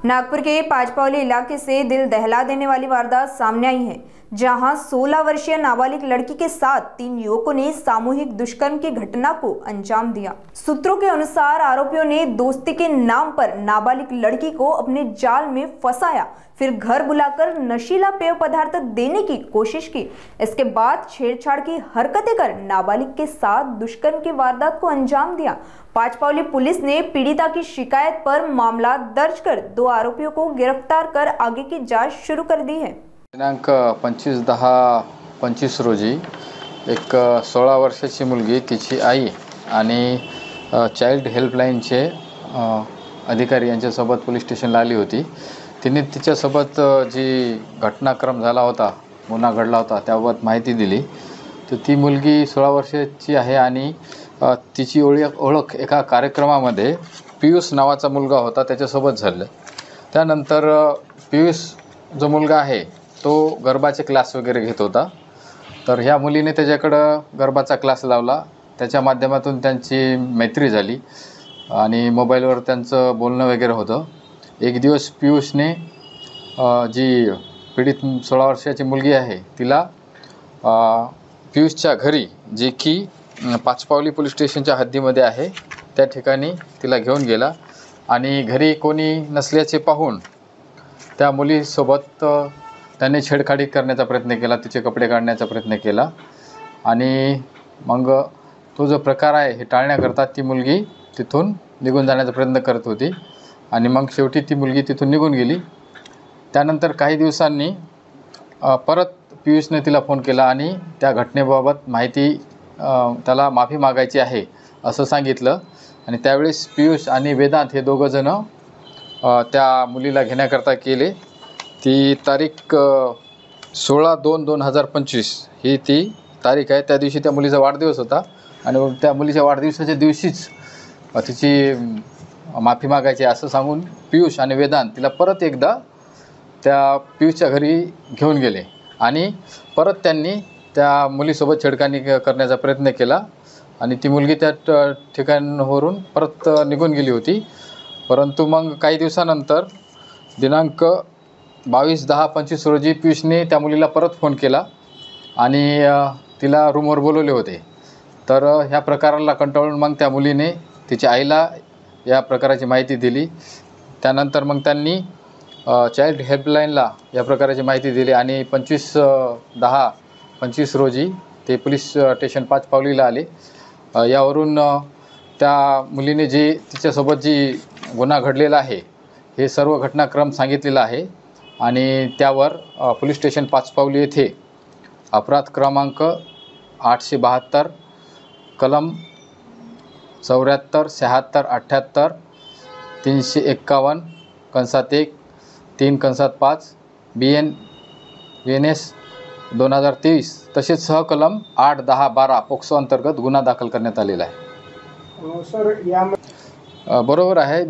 नागपुर के पांचपावली इलाके से दिल दहला देने वाली वारदात सामने आई है, जहां 16 वर्षीय नाबालिग लड़की के साथ 3 युवकों ने सामूहिक दुष्कर्म की घटना को अंजाम दिया। सूत्रों के अनुसार आरोपियों ने दोस्ती के नाम पर नाबालिग लड़की को अपने जाल में फंसाया, फिर घर बुलाकर नशीला पेय पदार्थ देने की कोशिश की। इसके बाद छेड़छाड़ की हरकतें कर नाबालिग के साथ दुष्कर्म की वारदात को अंजाम दिया। पांचपावली पुलिस ने पीड़िता की शिकायत पर मामला दर्ज कर 2 आरोपियों को गिरफ्तार कर आगे की जांच शुरू कर दी है। दिनांक 25/10/25 रोजी एक 16 वर्षाची मुलगी, तिची आई आणि चाइल्ड हेल्पलाईनचे अधिकारी यांच्यासोबत पोलीस स्टेशनला आली होती। तिने तिच्यासोबत जी घटनाक्रम झाला होता, गुन्हा घडला होता त्याबाबत माहिती दिली। तर ती मुलगी 16 वर्षाची आहे आणि तिची ओळख एका कार्यक्रमामध्ये पियुष नावाचा मुलगा होता त्याच्यासोबत झालं। त्यानंतर पियुष जो मुलगा आहे तो गरबाचे क्लास वगैरे घेत होता। तर ह्या मुलीने त्याच्याकडं गरबाचा क्लास लावला, त्याच्या माध्यमातून त्यांची मैत्री झाली आणि मोबाईलवर त्यांचं बोलणं वगैरे होतं। एक दिवस पियुषने जी पीडित 16 वर्षाची मुलगी आहे तिला पियुषच्या घरी, जे की पाचपावली पोलीस स्टेशनच्या हद्दीमध्ये आहे, त्या ठिकाणी तिला घेऊन गेला आणि घरी कोणी नसल्याचे पाहून त्या मुलीसोबत त्याने छेडछाड करण्याचा प्रयत्न केला, तिचे कपडे काढण्याचा प्रयत्न केला आणि मग तो जो प्रकार आहे हे टाळण्याकरता ती मुलगी तिथून निघून जाण्याचा प्रयत्न करत होती आणि मग शेवटी ती मुलगी तिथून निघून गेली। त्यानंतर काही दिवसांनी परत पियुषने तिला फोन केला आणि त्या घटनेबाबत माहिती त्याला माफी मागायची आहे असं सांगितलं आणि त्यावेळेस पियुष आणि वेदांत हे दोघं जण त्या मुलीला घेण्याकरता गेले। ती तारीख 16/2/2025 ही ती तारीख आहे। त्या दिवशी त्या मुलीचा वाढदिवस होता आणि मग त्या मुलीच्या वाढदिवसाच्या दिवशीच तिची माफी मागायची असं सांगून पियुष आणि वेदांत तिला परत एकदा त्या पियुषच्या घरी घेऊन गेले आणि परत त्यांनी त्या मुलीसोबत छेडखानी करण्याचा प्रयत्न केला आणि ती मुलगी त्या ठिकाणावरून परत निघून गेली होती। परंतु मग काही दिवसानंतर दिनांक 22/10/25 रोजी पियुषने त्या मुलीला परत फोन केला आणि तिला रूमवर बोलवले होते। तर ह्या प्रकाराला कंटाळून मग त्या मुलीने तिच्या आईला या प्रकाराची माहिती दिली। त्यानंतर मग त्यांनी चाइल्ड हेल्पलाईनला या प्रकाराची माहिती दिली आणि 25/10/25 रोजी ते पोलीस स्टेशन पाचपावलीला आले। यावरून त्या मुलीने जी तिच्यासोबत जी गुन्हा घडलेला आहे हे सर्व घटनाक्रम सांगितलेला आहे आणि त्यावर पोलीस स्टेशन पाचपावली येथे अपराध क्रमांक 872 कलम 74 76 78 351 कंसात 1 3 कंसात 5 BNS 2023 तसेच सहकलम 8 10 12 पोक्सो अंतर्गत गुन्हा दाखल करण्यात आलेला आहे। सर या बरोबर आहे।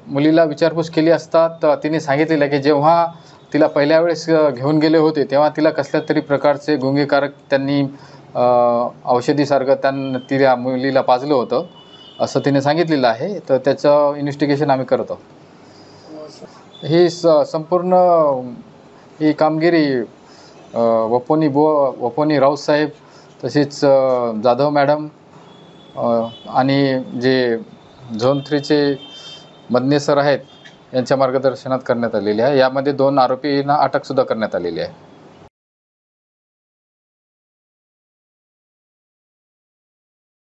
मुलीला विचारपूस केली असता तिने सांगितलेलं की जेव्हा तिला पहिल्या वेळेस घेऊन गेले होते तेव्हा तिला कसल्या तरी प्रकारचे गुंगीकारक त्यांनी औषधीसारखं त्या मुलीला पाजलं होतं असं तिने सांगितलेलं आहे। तर त्याचं इन्व्हेस्टिगेशन आम्ही करत आहोत। ही संपूर्ण ही कामगिरी वपोनी राऊतसाहेब तसेच जाधव मॅडम आणि जे झोन 3चे मदने सर आहेत यांच्या मार्गदर्शनात करण्यात आलेली आहे। यामध्ये 2 आरोपींना अटकसुद्धा करण्यात आलेली आहे।